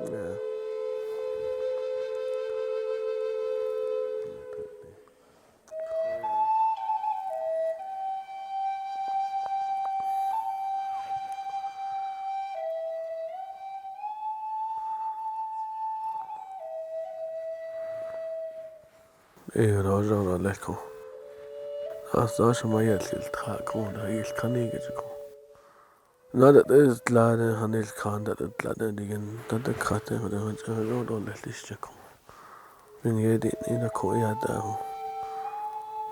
Yeah. إيه رجعنا لكم. أصلاً ما يلتقون ده يلتقني كذكو. نادى إزلانة هنيلكان ده إزلانة ديجن ده كاتة وده هنجرو ده لتشجكو. من يدي إنا كويا ده.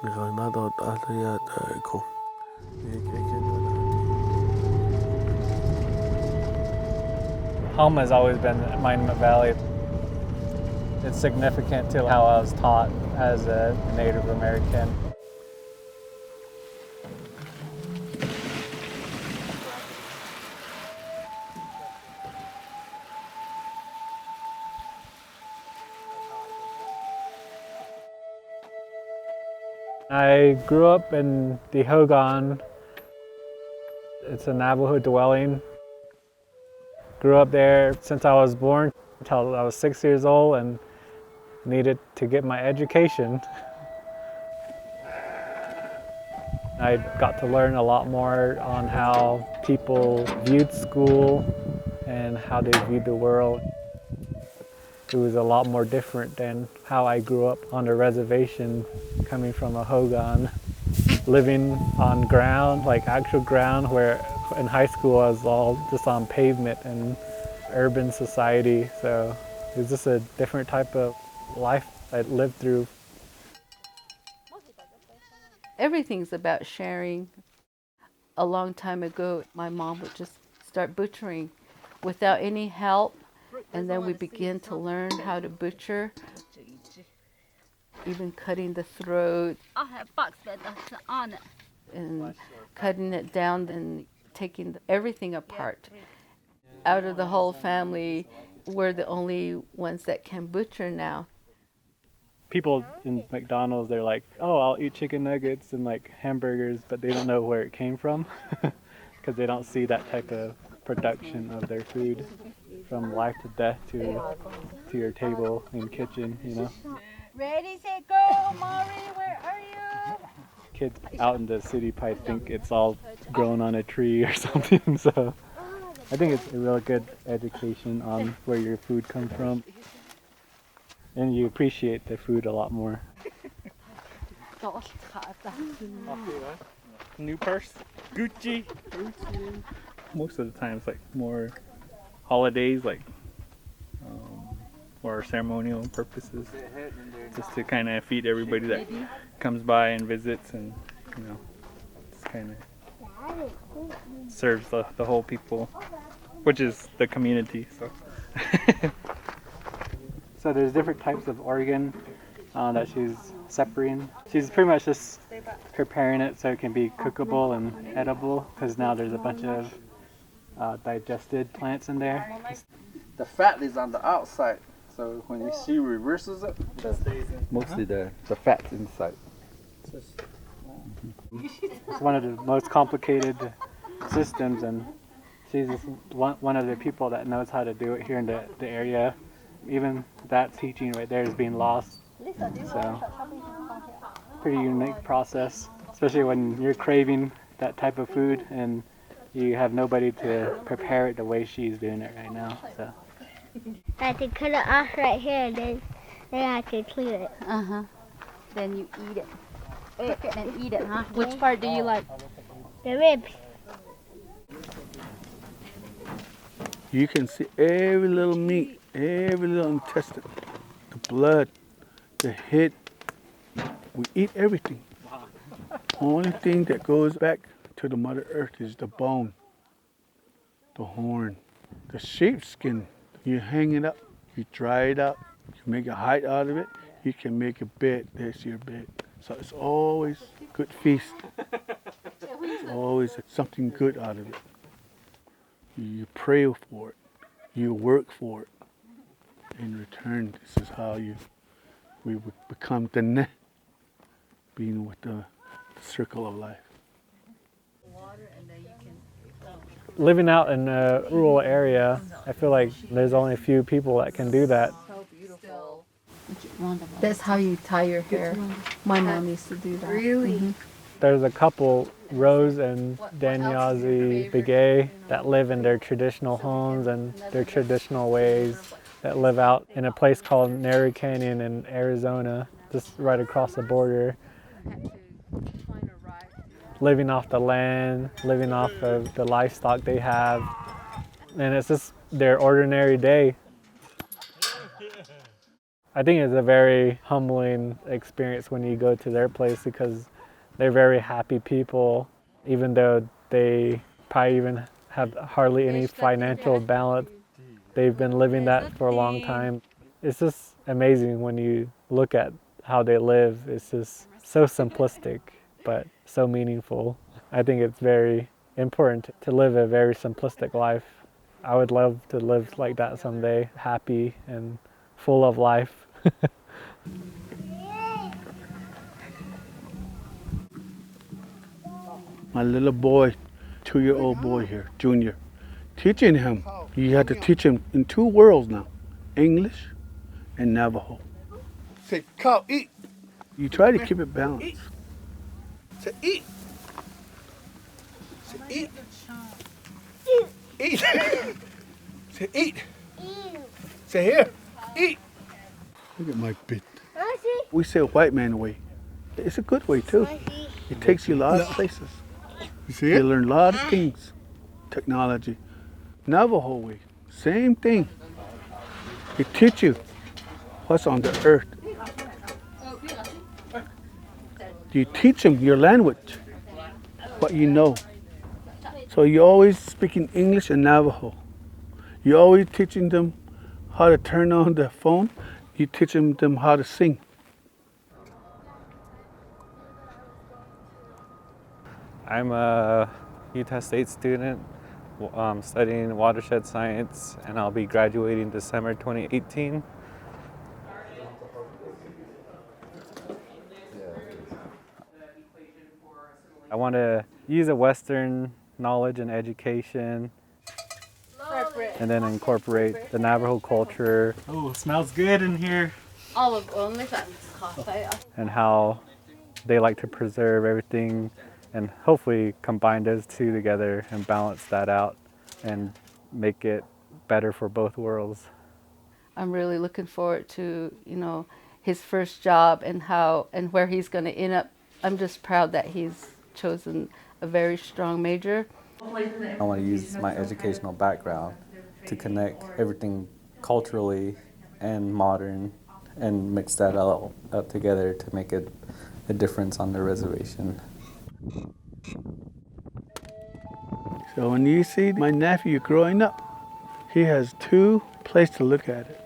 نغنى ده أهليا ده كو. Home has always been Monument Valley. It's significant to how I was taught as a Native American. I grew up in the Hogan. It's a Navajo dwelling. Grew up there since I was born until I was 6 years old and needed to get my education. I got to learn a lot more on how people viewed school and how they viewed the world. It was a lot more different than how I grew up on the reservation, coming from a Hogan, living on ground, like actual ground, where in high school I was all just on pavement and urban society. So it was just a different type of life I lived through. Everything's about sharing. A long time ago, my mom would just start butchering without any help, and then we began to learn how to butcher, even cutting the throat and cutting it down and taking everything apart. Out of the whole family, we're the only ones that can butcher now. People in McDonald's, they're like, oh, I'll eat chicken nuggets and like hamburgers, but they don't know where it came from because they don't see that type of production of their food from life to death to your table in kitchen, you know. Ready, set, go, Maury, where are you? Kids out in the city probably think it's all grown on a tree or something, so I think it's a real good education on where your food comes from. And you appreciate the food a lot more. New purse, Gucci. Most of the time it's like more holidays, like or ceremonial purposes, just to kind of feed everybody that comes by and visits, and you know, just kind of serves the whole people, which is the community. So. So there's different types of organ that she's separating. She's pretty much just preparing it so it can be cookable and edible, because now there's a bunch of digested plants in there. The fat is on the outside, so when she reverses it, mostly the fat's inside. It's one of the most complicated systems, and she's just one of the people that knows how to do it here in the area. Even that teaching right there is being lost. So, pretty unique process, especially when you're craving that type of food and you have nobody to prepare it the way she's doing it right now. So. I have to cut it off right here, and then I can clean it. Then you eat it. Cook it and eat it, huh? Which part do you like? The ribs. You can see every little meat, every little intestine, the blood, the head. We eat everything. Only thing that goes back to the Mother Earth is the bone, the horn, the sheepskin. You hang it up You dry it out, you make a hide out of it, you can make a bed. There's your bed. So it's always good feast. It's always something good out of it. You pray for it. You work for it. In return, this is how we would become the ne, being with the circle of life. Living out in a rural area, I feel like there's only a few people that can do that. That's how you tie your hair. My mom used to do that. Really? There's a couple, Rose and Danyazi Begay, that live in their traditional homes and their traditional ways, that live out in a place called Nary Canyon in Arizona, just right across the border. Living off the land, living off of the livestock they have. And it's just their ordinary day. I think it's a very humbling experience when you go to their place because they're very happy people, even though they probably even have hardly any financial balance. They've been living that for a long time. It's just amazing when you look at how they live. It's just so simplistic, but so meaningful. I think it's very important to live a very simplistic life. I would love to live like that someday, happy and full of life. My little boy, 2-year-old boy here, Junior, teaching him. You have to teach him in 2 worlds now, English and Navajo. Say, Kyle, eat. You try to keep it balanced. Say, eat. Say, eat. Eat. Say, eat. Say, here, eat. Look at my bit. We say a white man way. It's a good way too. It takes you a lot of places. You see You it? learn a lot of things. Technology. Navajo way, same thing. It teach you what's on the earth. You teach them your language, what you know. So you're always speaking English and Navajo. You're always teaching them how to turn on the phone. You teaching them how to sing. I'm a Utah State student studying Watershed Science, and I'll be graduating December 2018. I want to use a Western knowledge and education and then incorporate the Navajo culture. Oh, it smells good in here. And how they like to preserve everything and hopefully combine those two together and balance that out and make it better for both worlds. I'm really looking forward to, his first job and where he's going to end up. I'm just proud that he's chosen a very strong major. I want to use my educational background to connect everything culturally and modern and mix that all up together to make a difference on the reservation. So when you see my nephew growing up, he has 2 places to look at it.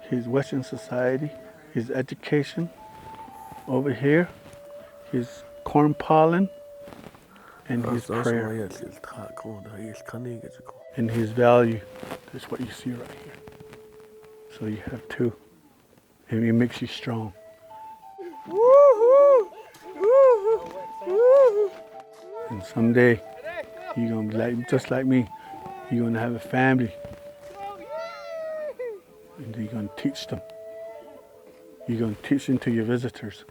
His Western society, his education, over here, his corn pollen, and his prayer, and his value. That's what you see right here. So you have 2, and it makes you strong. And someday, you're gonna be like, just like me, you're gonna have a family. And you're gonna teach them. You're gonna teach them to your visitors,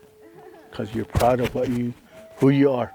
because you're proud of who you are.